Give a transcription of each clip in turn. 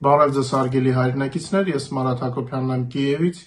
Բարև ձեզ հարգելի հայրենակիցներ, ես Մարատ Հակոբյանն եմ Կիևից։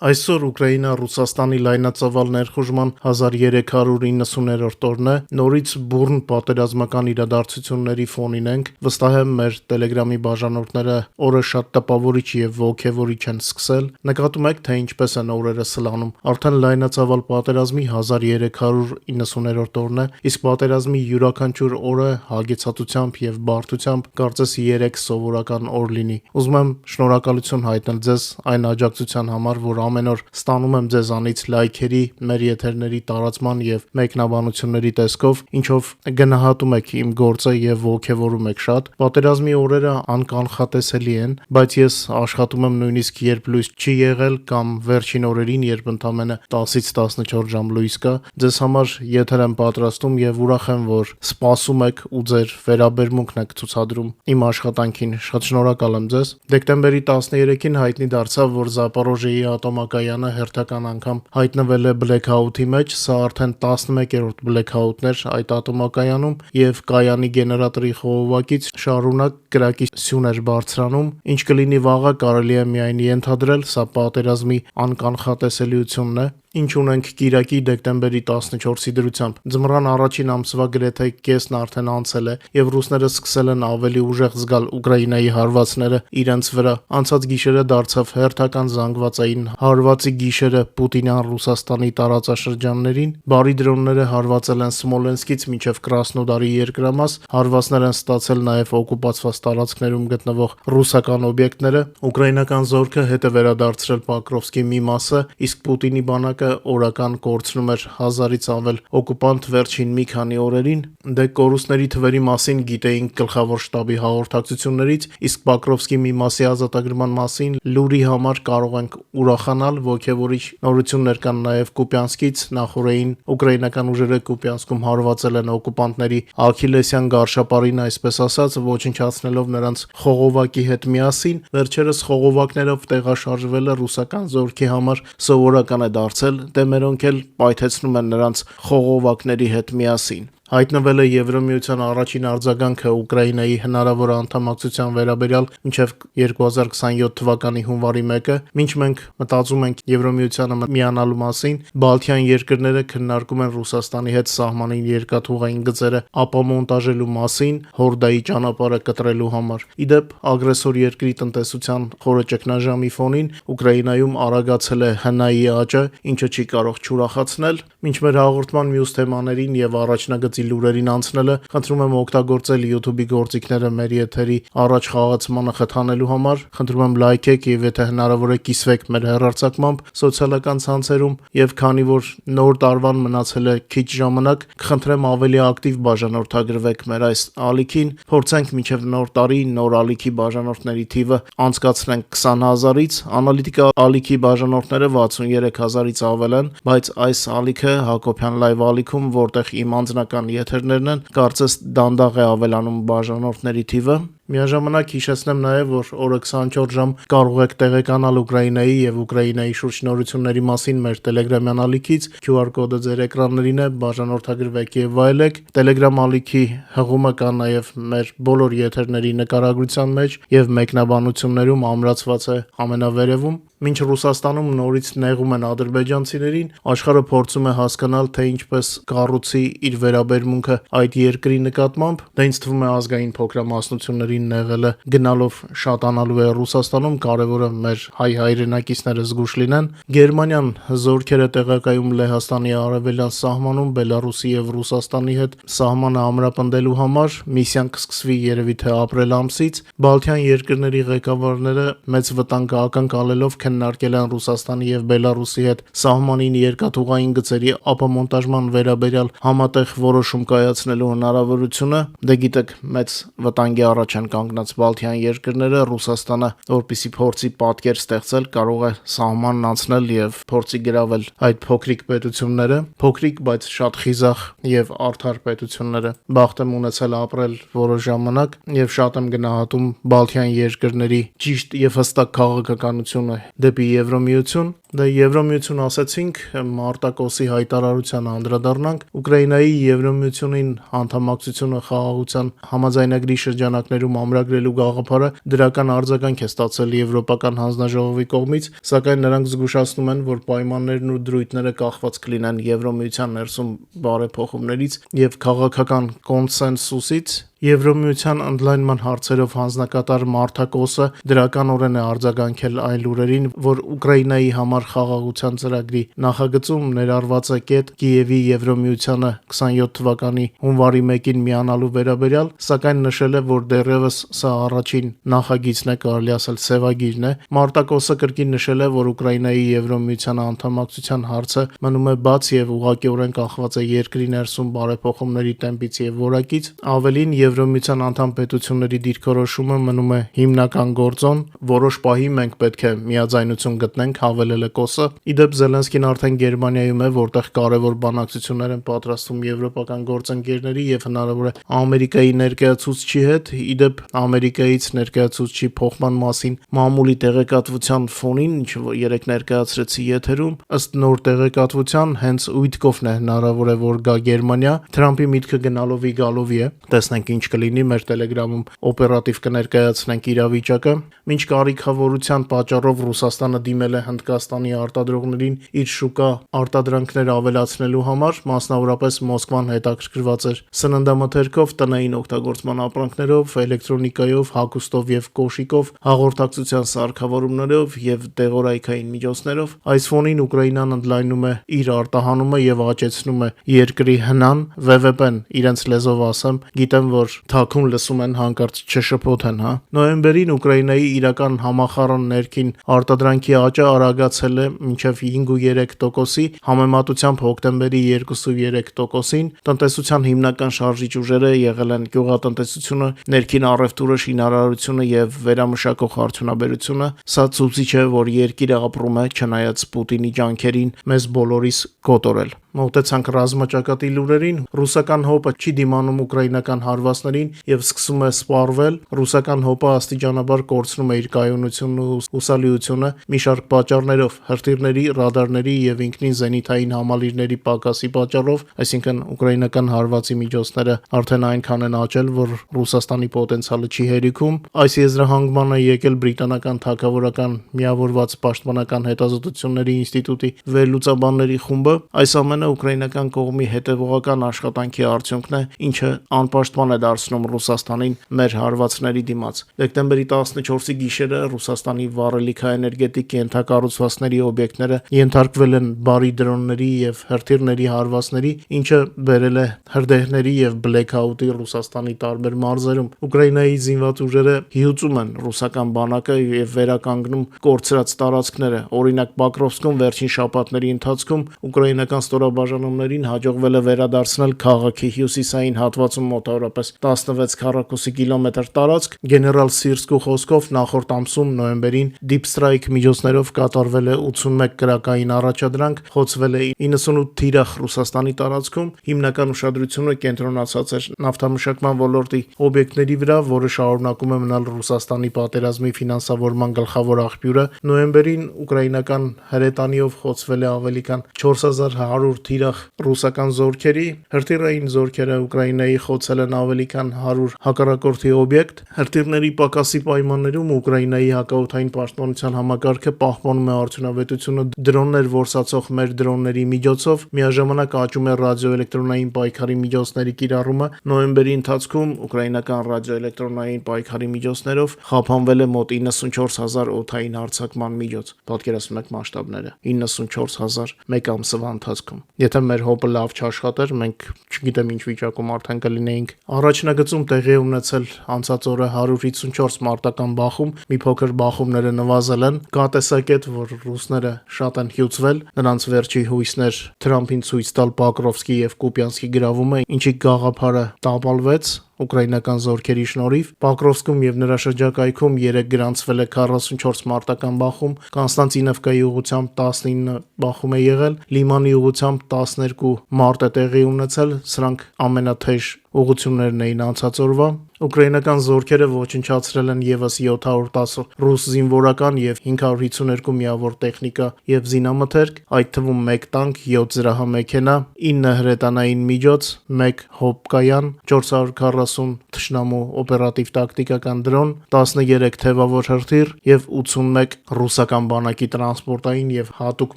Այսօր Ուկրաինա-Ռուսաստանի լայնածավալ ներխուժման 1390-րդ օրն է, նորից բուռն պատերազմական իրադարձությունների ֆոնին ենք, վստահ եմ մեր Տելեգրամի բաժանորդները օրը շատ տպավորիչ եւ ոգեվորիչ են սկսել, նկատում եք, թե ինչպես են օրերը սլանում, արդեն լայնածավալ պատերազմի 1390-րդ օրն է, իսկ պատերազմի յուրաքանչյուր օրը հագեցածությամբ եւ բարդությամբ կարծես 3 սովորական օր լինի։ Ուզում եմ շնորհակալություն հայտնել ձեզ այն աջակցության համար, որ ամեն օր ստանում եմ ձեզանից լայքերի, մեր եթերների տարածման եւ մեկնաբանությունների տեսքով, ինչով գնահատում եք իմ գործը եւ ոգեվորում եք շատ։ Պատերազմի օրերը անկանխատեսելի են, բայց ես աշխատում եմ նույնիսկ երբ լույս չի եղել կամ վերջին օրերին, երբ ընդամենը 10-ից 14 ժամ լույս կա, ձեզ համար եթեր եմ պատրաստում եւ ուրախ եմ, որ սպասում եք ու ձեր վերաբերմունքն եք ցուցադրում իմ աշխատանքին։ Շատ շնորհակալ եմ ձեզ։ Դեկտեմբերի 13-ին հայտնի դարձավ, որ Զապորոժիեի ատոմակայանը հերթական անգամ հայտնվել է բլեքաութի մեջ, սա արդեն 11-րդ բլեքաութն էր այդ ատոմակայանում եւ կայանի գեներատորի խողովակից շարունակ կրակի սյուն էր բարձրանում, ինչ կլինի վաղը կարելի է միայն ենթադրել, սա պատերազմի անկանխատեսելիությունն է։ Ինչ ունենք Կիրակի դեկտեմբերի 14-ի դրությամբ։ Ձմռան առաջին ամսվա գրեթե կեսն արդեն անցել է եւ ռուսները սկսել են ավելի ուժեղ զգալ Ուկրաինայի հարվածները իրենց վրա։ Անցած գիշերը դարձավ հերթական զանգվածային հարվածի գիշերը Պուտինյան Ռուսաստանի տարածաշրջաններին։ Բարի դրոնները հարվածել են Սմոլենսկից մինչև Կրասնոդարի երկրամաս, հարվածներ են ստացել նաեւ օկուպացված տարածքներում գտնվող ռուսական օբյեկտները։ Ուկրաինական զորքը հետ է վերադարձրել Պոկրովսկի մի մասը, իսկ Պուտինի բանակը օրական կորցնում էր 1000-ից ավել օկուպանտ վերջին մի քանի օրերին։ Դե կորուստների թվերի մասին գիտեինք գլխավոր շտաբի հաղորդակցություններից, իսկ Պոկրովսկի մի մասի ազատագրման մասին լուրի համար կարող ենք ուրախանալ, ոգևորիչ նորություններ կան նաև Կուպյանսկից, նախորդին ուկրաինական ուժերը Կուպյանսկում հարվածել են օկուպանտների Աքիլեսյան գարշապարին, այսպես ասած, ոչնչացնելով նրանց խողովակի հետ միասին։ Վերջերս խողովակներով տեղաշարժվելը ռուսական զորքի համար սովորական է դարձել, դե մերոնք էլ պայթեցնում են նրանց խողովակների հետ միասին։ Հայտնվել է Եվրամիության առաջին արձագանքը Ուկրաինայի հնարավոր անդամակցության վերաբերյալ մինչև 2027 թվականի հունվարի 1-ը, մինչ մենք մտածում ենք Եվրամիությանը միանալու մասին, Բալթյան երկրները քննարկում են Ռուսաստանի հետ սահմանին երկաթուղային գծերը ապամոնտաժելու մասին, Հորդայի ճանապարհը կտրելու համար։ Իդեպ, ագրեսոր երկրի տնտեսության խորը ճգնաժամի ֆոնին Ուկրաինայում արագացել է հնայի աճը, ինչը չի կարող չուրախացնել։ Մինչ մեր հաղորդման մյուս թեմաներին եւ առաջնագծի լուրերին անցնելը, խնդրում եմ օգտագործել YouTube-ի գործիքները մեր եթերի առաջ խաղացմանը խթանելու համար, խնդրում եմ լայքեք եւ եթե հնարավոր է կիսվեք մեր հեռարձակմամբ սոցիալական ցանցերում եւ քանի որ նոր տարվան մնացել է քիչ ժամանակ, կխնդրեմ ավելի ակտիվ բաժանորդագրվեք մեր այս ալիքին, փորձենք մինչեւ նոր տարի նոր ալիքի բաժանորդների թիվը անցկացնենք 20000-ից, անալիտիկա ալիքի բաժանորդները 63000-ից ավել են, բայց այս ալիքը Հակոբյան լայվ ալիքում, որտեղ իմ անձնական եթերներն են, կարծես դանդաղ է ավելանում բաժանորդների թիվը։ Միաժամանակ հիշեցնեմ նաև, որ օրը 24 ժամ կարող եք տեղեկանալ Ուկրաինայի եւ Ուկրաինայի շուրջնորությունների մասին մեր Telegram-յան ալիքից, QR կոդը ձեր էկրաններին է, բաժանորդագրվեք եւ վայելեք։ Telegram ալիքի հղումը կա նաև մեր բոլոր եթերների նկարագրության մեջ եւ մեկնաբանություններում ամրացված է ամենավերևում։ Մինչ Ռուսաստանում նորից նեղում են ադրբեջանցիներին, աշխարհը փորձում է հասկանալ, թե ինչպես կառուցի իր վերաբերմունքը այդ երկրի նկատմամբ։ Դա ինձ թվում է ազգային փոքրամասնություններին նեղելը գնալով շատանալու է Ռուսաստանում, կարևորը մեր հայ հայրենակիցները զգուշ լինեն։ Գերմանիան զորքեր է տեղակայում Լեհաստանի արևելյան սահմանում Բելարուսի եւ Ռուսաստանի հետ սահմանը ամրապնդելու համար, միսիան կսկսվի երևի թե ապրիլ ամսից։ Բալթյան երկրների ղեկավարները մեծ վտանգ ակնկալելով քննարկել են Ռուսաստանի եւ Բելարուսի հետ սահմանին երկաթուղային գծերի ապամոնտաժման վերաբերյալ համատեղ որոշում կայացնելու հնարավորությունը։ Դե գիտեք, մեծ վտանգի առաջ են կանգնած Բալթյան երկրները, Ռուսաստանը, որպեսզի փորձի պատկեր ստեղծել, կարող է սահմանն անցնել եւ փորձի գրավել այդ փոքրիկ պետությունները, փոքրիկ, բայց շատ խիզախ եւ արդար պետությունները։ Բախտ եմ ունեցել ապրել որոշ ժամանակ եւ շատ եմ գնահատում Բալթյան երկրների ճիշտ եւ հստակ քաղաքականությունը դեպի Եվրամիություն։ Դե Եվրոմիություն ասացինք, Մարտակոսի հայտարարության անդրադառնանք, Ուկրաինայի Եվրոմիությունին անդամակցությունը խաղաղության համաձայնագրի շրջանակներում ամրագրելու գաղափարը դրական արձագանք է ստացել Եվրոպական հանձնաժողովի կողմից, սակայն նրանք զգուշացնում են, որ պայմաններն ու դրույթները կախված կլինեն Եվրոմիության ներսում բարեփոխումներից եւ քաղաքական կոնսենսուսից։ Եվրոմիության ընդլայնման հարցերով հանձնակատար Մարտակոսը դրականորեն է արձագանքել այն լուրերին, որ Ուկրաինայի համար խաղաղության ծրագրի նախագծում ներառված է կետ Կիևի Եվրոմիությանը 27 թվականի հունվարի 1-ին միանալու վերաբերյալ, սակայն նշել է, որ դեռևս սա առաջին նախագիծն է, կարելի ասել սևագիրն է։ Մարտակոսը կրկին նշել է, որ Ուկրաինայի Եվրոմիության անդամակցության հարցը մնում է բաց եւ ուղղակիորեն կախված է երկրի ներսում բարեփոխումների տեմպից եւ որակից։ Ավելին Եվրոմիության անդամ պետությունների դիրքորոշումը մնում է հիմնական գործոն, որոշ պահի մենք պետք է միաձայնություն գտնենք, հավելել է Կոսը։ Իդեպ Զելենսկին արդեն Գերմանիայում է, որտեղ կարևոր բանակցություններ են պատրաստվում եվրոպական գործընկերների եւ հնարավոր է Ամերիկայի ներկայացուցչի հետ։ Իդեպ Ամերիկայից ներկայացուցչի փոխման մասին մամուլի տեղեկատվության ֆոնին, ինչը երեք ներկայացրեցի եթերում, ըստ նոր տեղեկատվության հենց Ուիտկոֆն է հնարավոր է որ գա Գերմանիա, Թրամփի միտքը գնալովի գալովի է։ Տեսնենք ինչ կլինի, մեր Telegram-ում օպերատիվ կներկայացնենք իրավիճակը։ Մինչ կարիքավորության պատճառով Ռուսաստանը դիմել է Հնդկաստանի արտադրողներին իր շուկա արտադրանքներ ավելացնելու համար, մասնավորապես Մոսկվան հետաքրքրված էր սննդամթերքով, տնային օգտագործման ապրանքներով, էլեկտրոնիկայով, հագուստով եւ կոշիկով, հաղորդակցության սարքավորումներով եւ դեղորայքային միջոցներով։ Այս ֆոնին Ուկրաինան ընդլայնում է իր արտահանումը եւ աճեցնում է երկրի հնան, ՎՎՊ-ն իրենց լեզվով ասեմ, գիտեմ, որ թաքուն լսում են, հանկարծ չշփոթեն, հա։ Նոյեմբերին Ուկրաինայի իրական համախառն ներքին արտադրանքի աճը արագացել է մինչև 5.3%-ի, համեմատությամբ հոկտեմբերի 2.3%-ին։ Տնտեսության հիմնական շարժիչ ուժերը եղել են գյուղատնտեսությունը, ներքին առևտուրը, շինարարությունը եւ վերամշակող արդյունաբերությունը։ Սա ցույց է, որ երկիրը ապրում է, չնայած Պուտինի ջանքերին մեզ բոլորիս կոտորել։ Մոտեցանք ռազմաճակատի լուրերին։ Ռուսական հոպը չի դիմանում ուկրաինական հարվածներին եւ սկսում է սպառվել։ Ռուսական հոպը աստիճանաբար կորցնում է իր կայունությունն ու հուսալիությունը մի շարք պատճառներով՝ հրթիռների, ռադարների եւ ինքնին զենիթային համալիրների պակասի պատճառով, այսինքն ուկրաինական հարվածի միջոցները արդեն այնքան են աճել, որ Ռուսաստանի պոտենցիալը չի հերիքում։ Այս եզրահանգման է եկել բրիտանական թագավորական միավորված պաշտպանական հետազոտությունների ինստիտուտի վերլուծաբանների խումբը։ Այս ամենը ուկրաինական կողմի հետևողական աշխատանքի արդյունքն է, ինչը անպաշտպան է դարձնում Ռուսաստանին մեր հարվածների դիմաց։ Դեկտեմբերի 14-ի գիշերը Ռուսաստանի վառելիքաէներգետիկ ենթակառուցվածքների օբյեկտները ենթարկվել են բարի դրոնների եւ հրթիռների հարվածների, ինչը բերել է հրդեհների եւ բլեքաուտի Ռուսաստանի տարբեր մարզերում։ Ուկրաինայի զինված ուժերը հիուծում են ռուսական բանակը եւ վերականգնում կորցրած տարածքները։ Օրինակ Պոկրովսկում վերջին շաբաթների ընթացքում ուկրաինական ստորաբաժանումներին հաջողվել է վերադարձնել քաղաքի հյուսիսային հատվածում մոտավորապես 16 քառակուսի կիլոմետր տարածք։ Գեներալ Սիրսկու խոսքով նախորդ ամսում նոյեմբերին Deep Strike միջոցներով կատարվել է 81 կրակային առաջադրանք, խոցվել է 98 թիրախ Ռուսաստանի տարածքում։ Հիմնական ուշադրությունը կենտրոնացած էր նավթամշակման ոլորտի օբյեկտների վրա, որը շարունակում է մնալ Ռուսաստանի պատերազմի ֆինանսավորման գլխավոր աղբյուրը։ Նոյեմբերին ուկրաինական հրետանիով խոցվել է ավելի քան 4100 թիրախ ռուսական զորքերի։ Հրթիռային զորքերը Ուկրաինայի խոցել են ավելի քան 100 հակառակորդի օբյեկտ։ Հրթիռների պակասի պայմաններում Ուկրաինայի հակաօդային պաշտպանության համակարգը պահպանում է արդյունավետությունը դրոններ որսացող մեր դրոնների միջոցով։ Միաժամանակ աճում է ռադիոէլեկտրոնային պայքարի միջոցների կիրառումը։ Նոյեմբերի ընթացքում ուկրաինական ռադիոէլեկտրոնային պայքարի միջոցներով խափանվել է մոտ 94000 օդային հարձակման միջոց։ Պատկերացնում եք մասշտաբները՝ 94000 մեկ ամսվա ընթացքում։ Եթե մեր հոպը լավ չաշխատեր, մենք չգիտեմ ինչ վիճակում արդեն կլինեինք։ Առաջնագծում տեղի է ունեցել անցած օրը 154 մարտական բախում, մի փոքր բախումները նվազել են։ Կա տեսակետ, որ ռուսները շատ են հյուծվել, նրանց վերջի հույսն էր Թրամփին ցույց տալ Պոկրովսկի եւ Կուպյանսկի գրավումը, ինչի գաղափարը տապալվեց ուկրաինական զորքերի շնորհիվ։ Պոկրովսկում եւ նրա շրջակայքում 3 գրանցվել է 44 մարտական բախում, Կոնստանտինովկայի ուղղությամբ 19 բախում է եղել, Լիմանի ուղղությամբ 12 մարտ է տեղի ունեցել, սրանք ամենաթեժ ուղղություններն էին անցած օրվա։ Ուկրաինական զորքերը ոչնչացրել են եւս 710 ռուս զինվորական եւ 552 միավոր տեխնիկա եւ զինամթերք, այդ թվում 1 տանկ, 7 զրահամեքենա, 9 հրետանային միջոց, 1 հոպկայան, 440 թշնամու օպերատիվ տակտիկական դրոն, 13 թևավոր հրթիռ եւ 81 ռուսական բանակի տրանսպորտային եւ հատուկ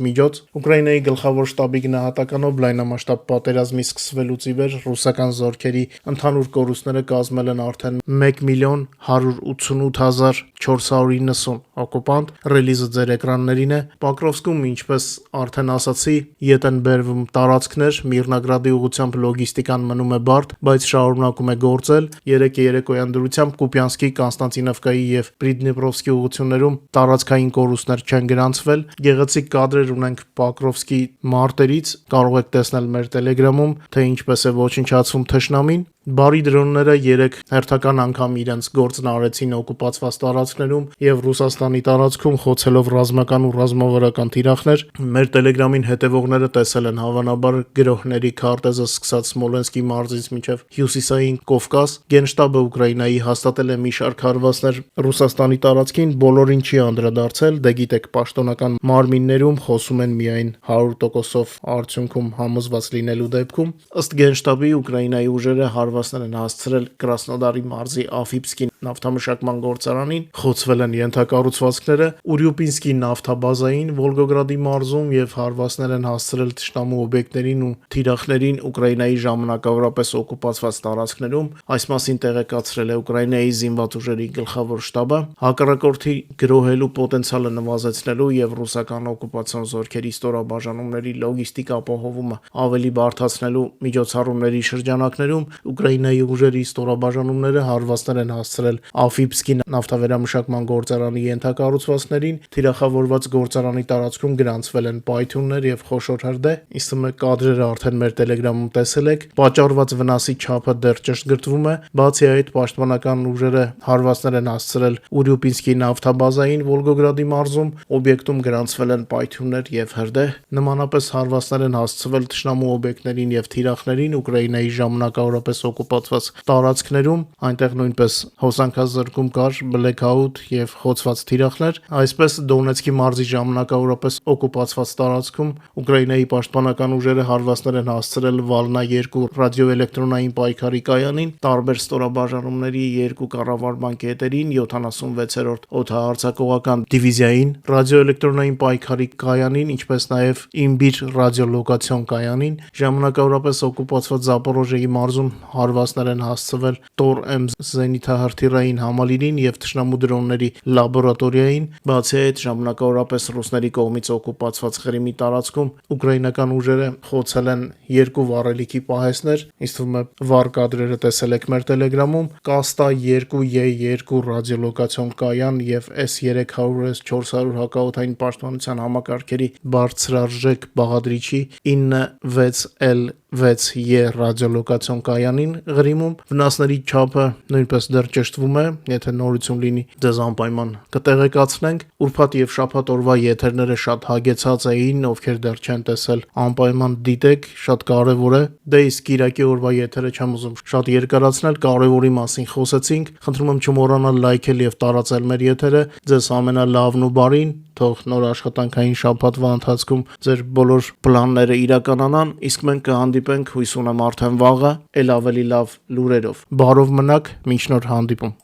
միջոց։ Ուկրաինայի գլխավոր շտաբի գնահատականով լայնամասշտաբ պատերազմի սկսվելուց ի վեր ռուսական զորքերի ընդհանուր կորուստները կազմել են արդեն 1,188,490 օկուպանտ, ռելիզը ձեր էկրաններին է։ Պոկրովսկում, ինչպես արդեն ասացի, ետ են բերվում տարածքներ, Միրնագրադի ուղղությամբ լոգիստիկան մնում է բարդ, բայց շարունակում է գործել։ Երեկոյան դրությամբ Կուպյանսկի, Կոնստանտինովկայի եւ Պրիդնեպրովսկի ուղղություններում տարածքային կորուստներ չեն գրանցվել։ Գեղեցիկ կադրեր ունենք Պոկրովսկի մարտերից, կարող եք տեսնել մեր Telegram-ում, թե ինչպես է ոչնչացվում թշնամին։ Բարի դրոնները 3 հերթական անգամ իրենց գործն արեցին օկուպացված տարածքներում եւ Ռուսաստանի տարածքում խոցելով ռազմական ու ռազմավարական թիրախներ։ Մեր Telegram-ին հետևողները տեսել են հավանաբար գրոհների քարտեզը սկսած Սմոլենսկի մարզից մինչև հյուսիսային Կովկաս։ Գենշտաբը Ուկրաինայի հաստատել է մի շարք հարվածներ Ռուսաստանի տարածքին, բոլորին չի անդրադարձել, դե գիտեք, պաշտոնական մարմիններում խոսում են միայն 100%-ով արդյունքում համոզված լինելու դեպքում։ Ըստ Գենշտաբի Ուկրաինայի ուժերը հարվածներ են հասցրել Կրասնոդարի մարզի Աֆիպսկի նավթամշակման գործարանին, խոցվել են ենթակառուցվածքները, Ուրյուպինսկի նավթաբազային Վոլգոգրադի մարզում եւ հարվածներ են հասցրել թշնամու օբյեկտներին ու թիրախներին Ուկրաինայի ժամանակավորապես օկուպացված տարածքներում։ Այս մասին տեղեկացրել է Ուկրաինայի զինված ուժերի գլխավոր շտաբը։ Հակառակորդի գրոհելու պոտենցիալը նվազեցնելու եւ ռուսական օկուպացիոն զորքերի ստորաբաժանումների լոգիստիկ ապահովումը ավելի բարդացնելու միջոցառումների շրջանակներում Ուկրաինայի ուժերի ստորաբաժանումները հարվածներ են հասցրել Աֆիպսկի նավթավերամշակման գործարանի ենթակառուցվածքներին, թիրախավորված գործարանի տարածքում գրանցվել են պայթյուններ եւ խոշոր հրդեհ։ Իսկ կադրերը արդեն մեր Telegram-ում տեսել եք։ Պատճառված վնասի չափը դեռ ճշգրտվում է։ Բացի այդ, պաշտպանական ուժերը հարվածներ են հասցրել Ուրյուպինսկի նավթաբազային Վոլգոգրադի մարզում, օբյեկտում գրանցվել են պայթյուններ եւ հրդեհ։ Նմանապես հարվածներ են հասցվել թշնամու օբյեկտներին եւ թիրախներին Ուկրաինայի ժամանակավորապես օկուպացված տարածքներում, այնտեղ նույնպես հոսանքազրկում կար, բլեքաութ եւ խոցված թիրախներ։ Այսպես Դոնեցկի մարզի ժամանակավորապես օկուպացված տարածքում Ուկրաինայի պաշտպանական ուժերը հարվածներ են հասցրել Վալնա 2 ռադիոէլեկտրոնային պայքարի կայանին, տարբեր ստորաբաժանումների 2 կառավարման կետերին, 76-րդ օդահարձակողական դիվիզիային, ռադիոէլեկտրոնային պայքարի կայանին, ինչպես նաեւ Իմբիր ռադիոլոկացիոն կայանին, ժամանակավորապես օկուպացված Զապորոժիայի մարզում հարվածներ են հասցվել Տոր-M զենիթահրթիռային համալիրին եւ թշնամու դրոնների լաբորատորիային։ Բացի այդ, ժամանակավորապես ռուսների կողմից օկուպացված Ղրիմի տարածքում ուկրաինական ուժերը խոցել են 2 վառելիքի պահեսներ, իսկ թվում է վառ կադրերը տեսել եք մեր Telegram-ում, Կաստա 2Y2 ռադիոլոկացիոն կայան եւ S300-S400 հակաօդային պաշտպանության համակարգերի բարձրարժեք բաղադրիչի 96L6E ռադիոլոկացիոն կայանին Ղրիմում։ Վնասների չափը նույնպես դեռ ճշտվում է, եթե նորություն լինի ձեզ անպայման կտեղեկացնենք։ Ուրբաթ եւ շաբաթ օրվա եթերները շատ հագեցած էին, ովքեր դեռ չեն տեսել, անպայման դիտեք, շատ կարեւոր է։ Դե իսկ Կիրակի օրվա եթերը չեմ ուզում շատ երկարացնել, կարևորի մասին խոսեցինք։ Խնդրում եմ չմոռանալ լայքել եւ տարածել մեր եթերը։ Ձեզ ամենալավն ու բարին, թող նոր աշխատանքային շաբաթվա ընթացքում ձեր բոլոր պլանները իրականանան, իսկ մենք կհանդիպենք հույս ունեմ արդեն վաղը, ել ավելի լավ լուրերով։ Բարով մնաք, մինչ նոր հանդիպում։